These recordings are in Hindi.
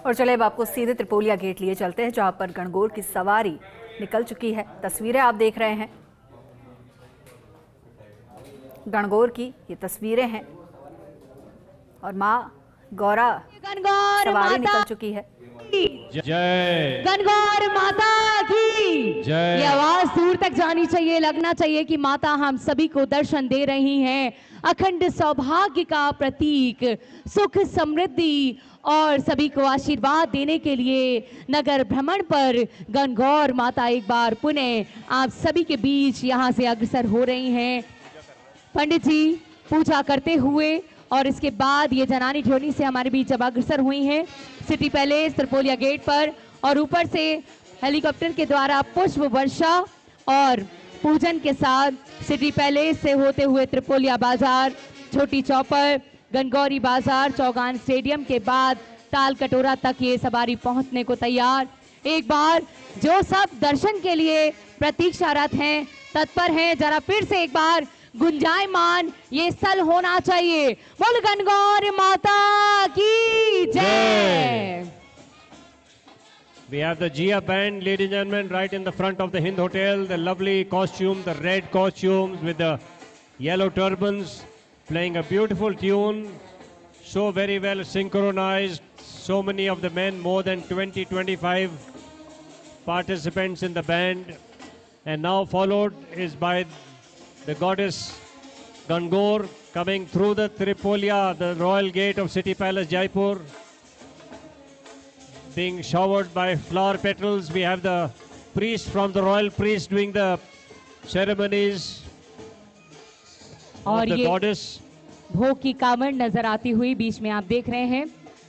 और चले अब आपको सीधे त्रिपोलिया गेट लिए चलते हैं, जहां पर गणगौर की सवारी निकल चुकी है। तस्वीरें आप देख रहे हैं, गणगौर की ये तस्वीरें हैं और माँ गौरा सवारी निकल चुकी है। जय गणगौर माता की जय। ये आवाज दूर तक जानी चाहिए, लगना चाहिए कि माता हम सभी को दर्शन दे रही हैं। अखंड सौभाग्य का प्रतीक, सुख समृद्धि और सभी को आशीर्वाद देने के लिए नगर भ्रमण पर गणगौर माता एक बार पुनः आप सभी के बीच यहां से अग्रसर हो रही हैं। पंडित जी पूजा करते हुए और इसके बाद ये जनानी ढ्योनी से हमारे बीच जब अग्रसर हुई हैं सिटी पैलेस त्रिपोलिया गेट पर, और ऊपर से हेलीकॉप्टर के द्वारा पुष्प वर्षा और पूजन के साथ सिटी पैलेस से होते हुए त्रिपोलिया बाजार, छोटी चौपर, गणगौरी बाजार, चौगान स्टेडियम के बाद ताल कटोरा तक ये सवारी पहुंचने को तैयार। एक बार जो सब दर्शन के लिए प्रतीक्षारत हैं, तत्पर हैं, जरा फिर से एक बार गुंजायमान ये स्थल होना चाहिए। बोल गणगौर माता की जय। We have the Jia band, ladies and gentlemen, right in the front of the Hind Hotel. The lovely costume, the red costumes with the yellow turbans, playing a beautiful tune. So very well synchronized. So many of the men, more than 20-25 participants in the band. And now followed is by the goddess Gangor coming through the Tripolia, the royal gate of City Palace, Jaipur. Being showered by flower petals. We have the priest from the royal priest doing the ceremonies of the goddess. भोग की कांवड़ नजर आती हुई बीच में आप देख रहे हैं,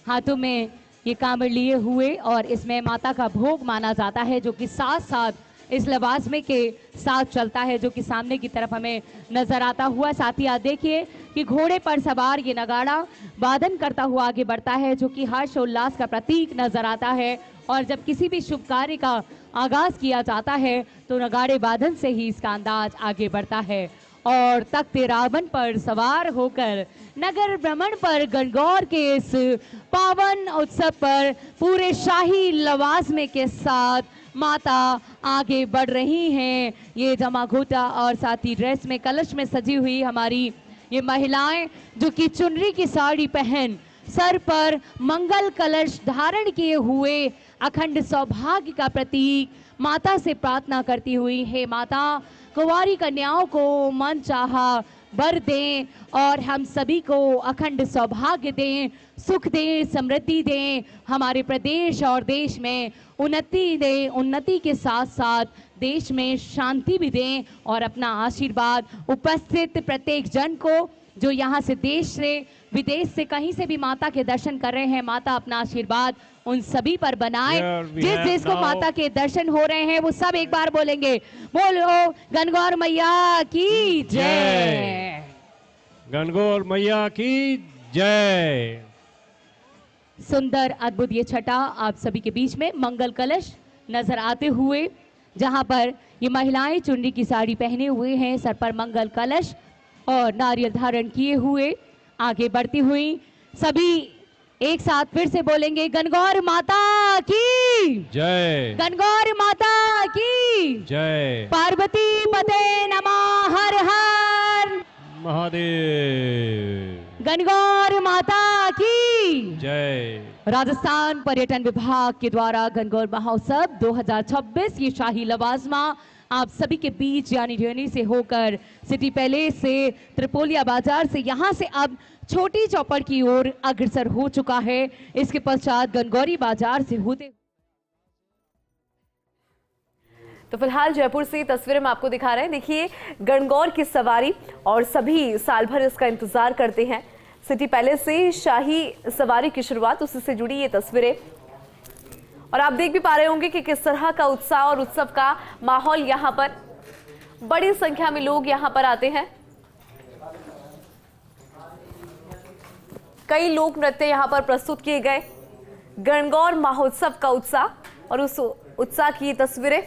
हाथों में ये कांवड़ लिए हुए, और इसमें माता का भोग माना जाता है जो कि साथ साथ इस लवाजमे के साथ चलता है, जो कि सामने की तरफ हमें नजर आता हुआ। साथ ही आप देखिए कि घोड़े पर सवार ये नगाड़ा वादन करता हुआ आगे बढ़ता है, जो कि हर्ष उल्लास का प्रतीक नजर आता है। और जब किसी भी शुभ कार्य का आगाज किया जाता है तो नगाड़े वादन से ही इसका अंदाज आगे बढ़ता है। और तख्ते रावण पर सवार होकर नगर भ्रमण पर गणगौर के इस पावन उत्सव पर पूरे शाही लवाजमे के साथ माता आगे बढ़ रही हैं। ये जमा घोटा और साथ ही ड्रेस में कलश में सजी हुई हमारी ये महिलाएं, जो कि चुनरी की साड़ी पहन सर पर मंगल कलश धारण किए हुए अखंड सौभाग्य का प्रतीक माता से प्रार्थना करती हुई, हे माता कुंवारी कन्याओं को मन चाहा वर दें और हम सभी को अखंड सौभाग्य दें, सुख दें, समृद्धि दें, हमारे प्रदेश और देश में उन्नति दें, उन्नति के साथ साथ देश में शांति भी दें, और अपना आशीर्वाद उपस्थित प्रत्येक जन को जो यहाँ से देश से विदेश से कहीं से भी माता के दर्शन कर रहे हैं, माता अपना आशीर्वाद उन सभी पर बनाए। जिस जिस को माता के दर्शन हो रहे हैं वो सब एक बार बोलेंगे, बोलो गणगौर मैया की जय। गणगौर मैया की जय। सुंदर अद्भुत ये छटा आप सभी के बीच में मंगल कलश नजर आते हुए, जहां पर ये महिलाएं चुनरी की साड़ी पहने हुए हैं, सर पर मंगल कलश और नारियल धारण किए हुए आगे बढ़ती हुई, सभी एक साथ फिर से बोलेंगे गणगौर माता की जय। गणगौर माता की जय। पार्वती पते नमः, हर हर महादेव। गणगौर माता की जय। राजस्थान पर्यटन विभाग के द्वारा गणगौर महोत्सव 2026 ये शाही लवाजमा आप सभी के बीच यानी ढ्योनी से होकर सिटी पैलेस से त्रिपोलिया बाजार से यहाँ से अब छोटी चौपड़ की ओर अग्रसर हो चुका है। इसके पश्चात गणगौरी बाजार से होते। तो फिलहाल जयपुर से तस्वीरें हम आपको दिखा रहे हैं। देखिए गणगौर की सवारी, और सभी साल भर इसका इंतजार करते हैं। सिटी पैलेस से शाही सवारी की शुरुआत, उससे जुड़ी ये तस्वीरें, और आप देख भी पा रहे होंगे कि किस तरह का उत्साह और उत्सव का माहौल यहाँ पर, बड़ी संख्या में लोग यहाँ पर आते हैं। कई लोक नृत्य यहाँ पर प्रस्तुत किए गए। गणगौर महोत्सव का उत्साह और उस उत्साह की तस्वीरें।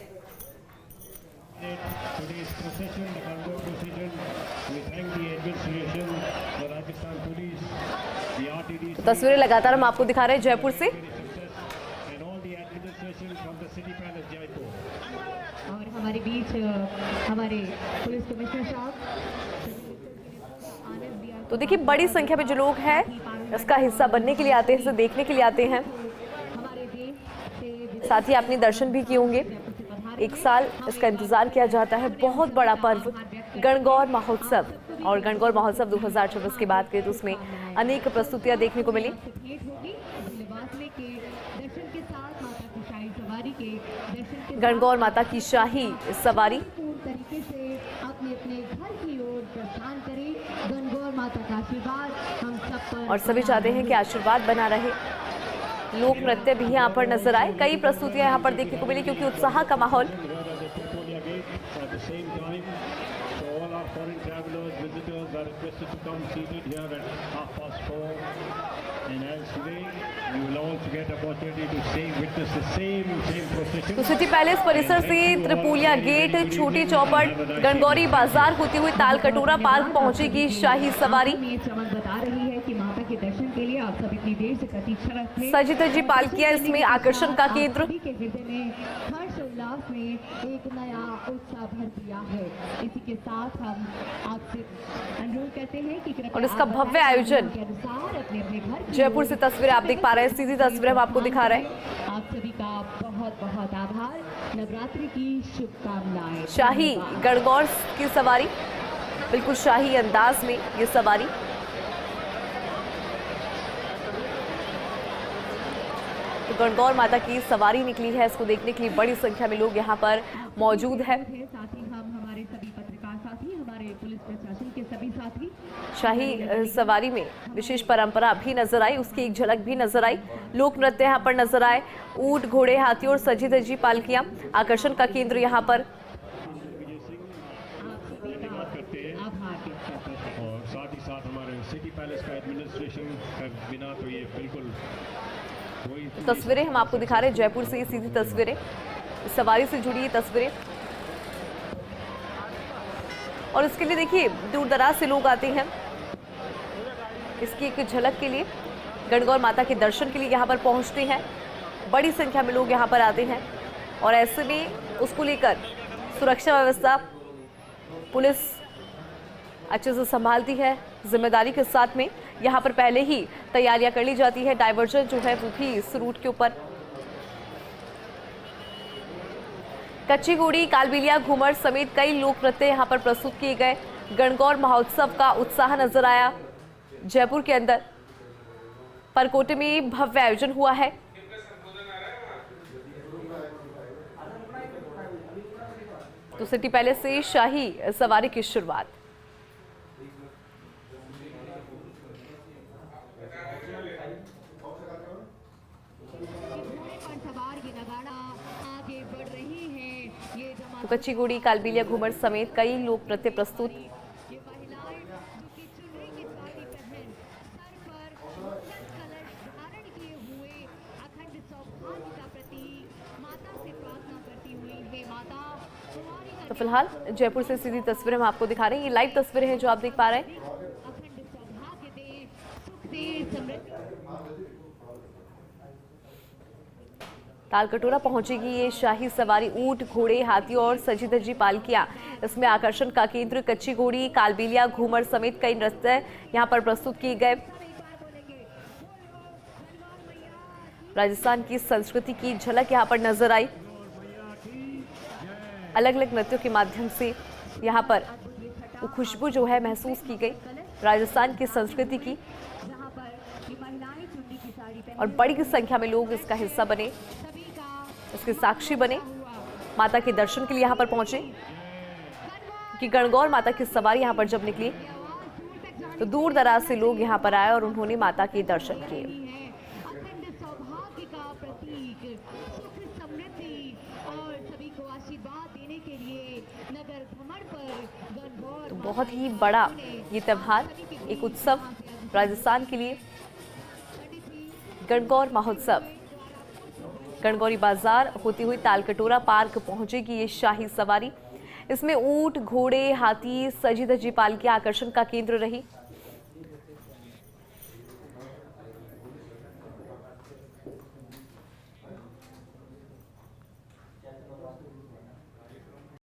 तस्वीरें लगातार हम आपको दिखा रहे हैं जयपुर से। और हमारे बीच हमारे पुलिस कमिश्नर साहब तो देखिए बड़ी संख्या में जो लोग हैं इसका हिस्सा बनने के लिए आते हैं, इसे देखने के लिए आते हैं। साथ ही आपने दर्शन भी किए होंगे। एक साल इसका इंतजार किया जाता है, बहुत बड़ा पर्व गणगौर महोत्सव। और गणगौर महोत्सव 2026 की बात करें तो उसमें अनेक प्रस्तुतियां देखने को मिली। गणगौर माता की शाही सवारी तरीके से अपने अपने घर की ओर प्रस्थान करें। गणगौर माता का आशीर्वाद हम सब पर और सभी चाहते हैं कि आशीर्वाद बना रहे। लोक नृत्य भी यहाँ पर नजर आए, कई प्रस्तुतियां यहाँ पर देखने को मिली क्योंकि उत्साह का माहौल। तो सिटी पैलेस परिसर से त्रिपोलिया गेट, छोटी चौपट, गणगौरी बाजार होती हुई तालकटोरा पार्क पहुंचेगी शाही सवारी। चमक बता रही है कि माता के दर्शन के लिए आप सब इतनी देर से प्रतीक्षा रखते हैं। सजी धजी पालकियां इसमें आकर्षण का केंद्र। के हृदय में हर्ष उल्लास में एक नया उत्साह भर दिया है। इसी के साथ हम आपसे अनुरोध करते हैं कि और इसका भव्य आयोजन जयपुर से तस्वीरें आप देख पा रहे हैं, सीधी तस्वीरें हम आपको दिखा रहे हैं। आप सभी का बहुत बहुत आभार। नवरात्रि की शुभकामनाएं। शाही गणगौर की सवारी, बिल्कुल शाही अंदाज में ये सवारी। तो गणगौर माता की सवारी निकली है, इसको देखने के लिए बड़ी संख्या में लोग यहाँ पर मौजूद है। साथ ही हम हमारे सभी पत्रकार साथी, हमारे पुलिस प्रशासन के सभी साथी। शाही सवारी में विशेष परंपरा भी नजर आई, उसकी एक झलक भी नजर आई। लोक नृत्य यहाँ पर नजर आए, ऊंट, घोड़े, हाथी और सजी धजी पालकियां आकर्षण का केंद्र यहाँ पर। और साथ ही साथ हमारे सिटी पैलेस का एडमिनिस्ट्रेशन का बिना तो ये बिल्कुल तस्वीरें हम आपको दिखा रहे हैं जयपुर से, ये सीधी तस्वीरें, सवारी से जुड़ी ये तस्वीरें। और इसके लिए देखिए दूर दराज से लोग आते हैं इसकी एक झलक के लिए, गणगौर माता के दर्शन के लिए यहाँ पर पहुँचते हैं। बड़ी संख्या में लोग यहाँ पर आते हैं और ऐसे में उसको लेकर सुरक्षा व्यवस्था पुलिस अच्छे से संभालती है, जिम्मेदारी के साथ में। यहाँ पर पहले ही तैयारियां कर ली जाती है, डाइवर्जन जो है वो भी इस रूट के ऊपर। कच्ची घोड़ी, कालबेलिया, घूमर समेत कई लोक नृत्य यहाँ पर प्रस्तुत किए गए। गणगौर महोत्सव का उत्साह नजर आया जयपुर के अंदर। परकोटे में भव्य आयोजन हुआ है। तो सिटी पैलेस से शाही सवारी की शुरुआत। तो कच्ची घोड़ी, कालबेलिया, घूमर समेत कई लोक नृत्य प्रस्तुत। तो फिलहाल जयपुर से सीधी तस्वीरें हम आपको दिखा रहे हैं, ये लाइव तस्वीरें हैं जो आप देख पा रहे हैं। तालकटोरा पहुंचेगी ये शाही सवारी, ऊंट, घोड़े, हाथी और सजी धजी पालकियां इसमें आकर्षण का केंद्र। कच्ची घोड़ी, कालबेलिया, घूमर समेत कई नृत्य यहां पर प्रस्तुत किए गए। राजस्थान की संस्कृति की झलक यहां पर नजर आई। अलग अलग नृत्यों के माध्यम से यहाँ पर वो खुशबू जो है महसूस की गई राजस्थान की संस्कृति की, और बड़ी संख्या में लोग इसका हिस्सा बने, इसके साक्षी बने, माता के दर्शन के लिए यहाँ पर पहुंचे। कि गणगौर माता की सवारी यहाँ पर जब निकली तो दूर दराज से लोग यहाँ पर आए और उन्होंने माता के दर्शन किए। तो बहुत ही बड़ा ये त्योहार, एक उत्सव राजस्थान के लिए, गणगौर महोत्सव। गणगौरी बाजार होती हुई तालकटोरा पार्क पहुंचेगी ये शाही सवारी। इसमें ऊंट, घोड़े, हाथी, सजी धजी पालकियां आकर्षण का केंद्र रही।